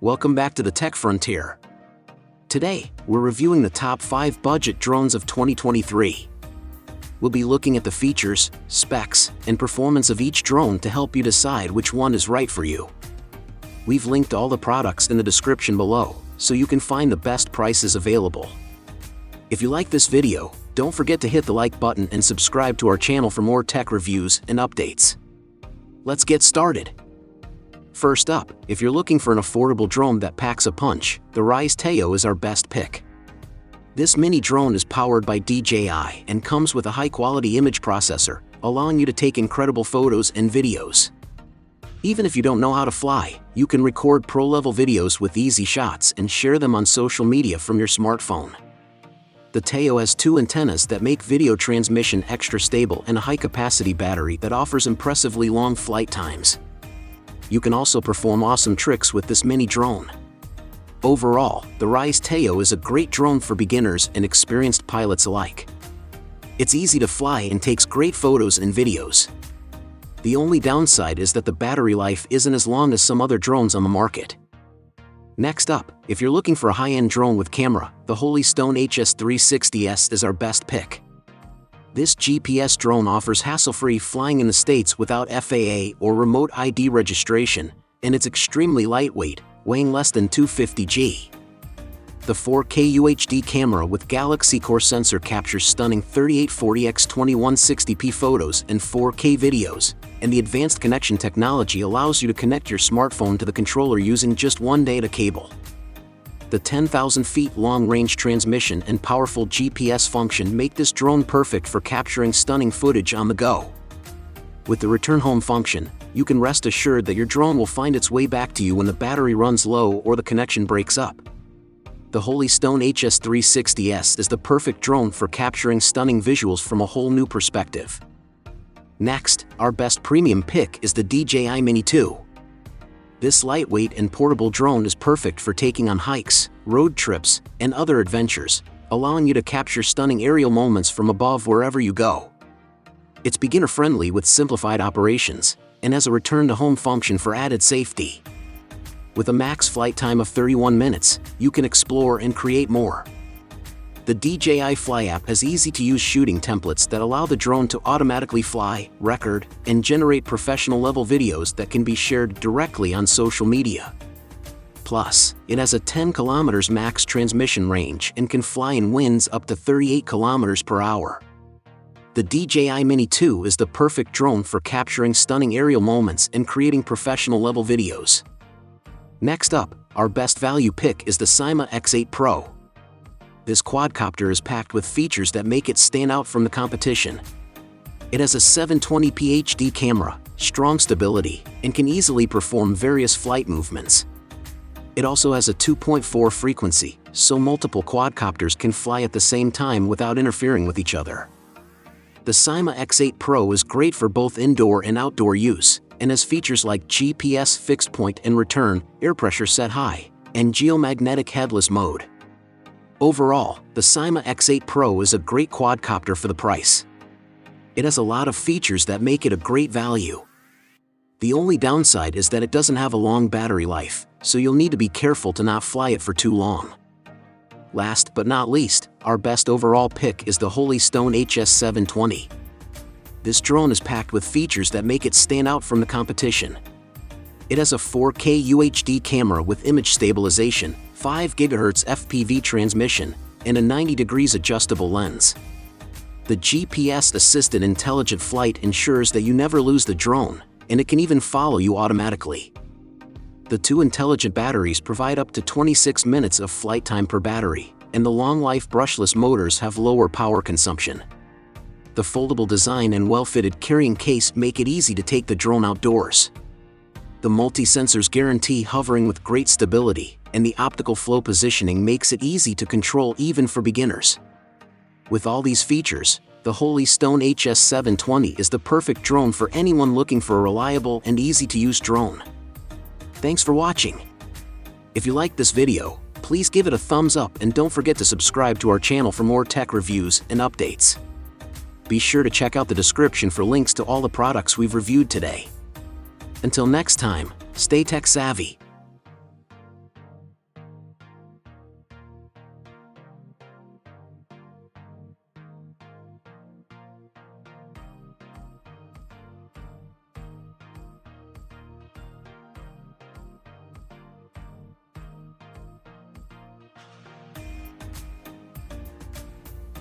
welcome back to the Tech Frontier. Today, we're reviewing the top 5 budget drones of 2023. We'll be looking at the features, specs, and performance of each drone to help you decide which one is right for you. We've linked all the products in the description below, so you can find the best prices available. If you like this video, don't forget to hit the like button and subscribe to our channel for more tech reviews and updates. Let's get started. First up, if you're looking for an affordable drone that packs a punch, the Ryze Tello is our best pick. This mini drone is powered by DJI and comes with a high-quality image processor, allowing you to take incredible photos and videos. Even if you don't know how to fly, you can record pro-level videos with easy shots and share them on social media from your smartphone. The Tello has 2 antennas that make video transmission extra stable and a high-capacity battery that offers impressively long flight times. You can also perform awesome tricks with this mini drone. Overall, the Ryze Tello is a great drone for beginners and experienced pilots alike. It's easy to fly and takes great photos and videos. The only downside is that the battery life isn't as long as some other drones on the market. Next up, if you're looking for a high-end drone with camera, the Holystone HS360S is our best pick. This GPS drone offers hassle-free flying in the States without FAA or remote ID registration, and it's extremely lightweight, weighing less than 250 g. The 4K UHD camera with Galaxy Core sensor captures stunning 3840x2160p photos and 4K videos, and the advanced connection technology allows you to connect your smartphone to the controller using just one data cable. The 10,000 feet long-range transmission and powerful GPS function make this drone perfect for capturing stunning footage on the go. With the return home function, you can rest assured that your drone will find its way back to you when the battery runs low or the connection breaks up. The Holystone HS360S is the perfect drone for capturing stunning visuals from a whole new perspective. Next, our best premium pick is the DJI Mini 2. This lightweight and portable drone is perfect for taking on hikes, road trips, and other adventures, allowing you to capture stunning aerial moments from above wherever you go. It's beginner-friendly with simplified operations, and has a return-to-home function for added safety. With a max flight time of 31 minutes, you can explore and create more. The DJI Fly app has easy-to-use shooting templates that allow the drone to automatically fly, record, and generate professional-level videos that can be shared directly on social media. Plus, it has a 10 km max transmission range and can fly in winds up to 38 km per hour. The DJI Mini 2 is the perfect drone for capturing stunning aerial moments and creating professional-level videos. Next up, our best value pick is the Syma X8 Pro. This quadcopter is packed with features that make it stand out from the competition. It has a 720p HD camera, strong stability, and can easily perform various flight movements. It also has a 2.4 frequency, so multiple quadcopters can fly at the same time without interfering with each other. The Syma X8 Pro is great for both indoor and outdoor use, and has features like GPS fixed point and return, air pressure set high, and geomagnetic headless mode. Overall, the Syma X8 Pro is a great quadcopter for the price. It has a lot of features that make it a great value. The only downside is that it doesn't have a long battery life, so you'll need to be careful to not fly it for too long. Last but not least, our best overall pick is the Holystone HS720. This drone is packed with features that make it stand out from the competition. It has a 4K UHD camera with image stabilization, 5 GHz FPV transmission, and a 90 degrees adjustable lens. The GPS-assisted intelligent flight ensures that you never lose the drone, and it can even follow you automatically. The 2 intelligent batteries provide up to 26 minutes of flight time per battery, and the long-life brushless motors have lower power consumption. The foldable design and well-fitted carrying case make it easy to take the drone outdoors. The multi-sensors guarantee hovering with great stability, and the optical flow positioning makes it easy to control even for beginners. With all these features, the Holystone HS720 is the perfect drone for anyone looking for a reliable and easy-to-use drone. Thanks for watching. If you liked this video, please give it a thumbs up and don't forget to subscribe to our channel for more tech reviews and updates. Be sure to check out the description for links to all the products we've reviewed today. Until next time, stay tech savvy.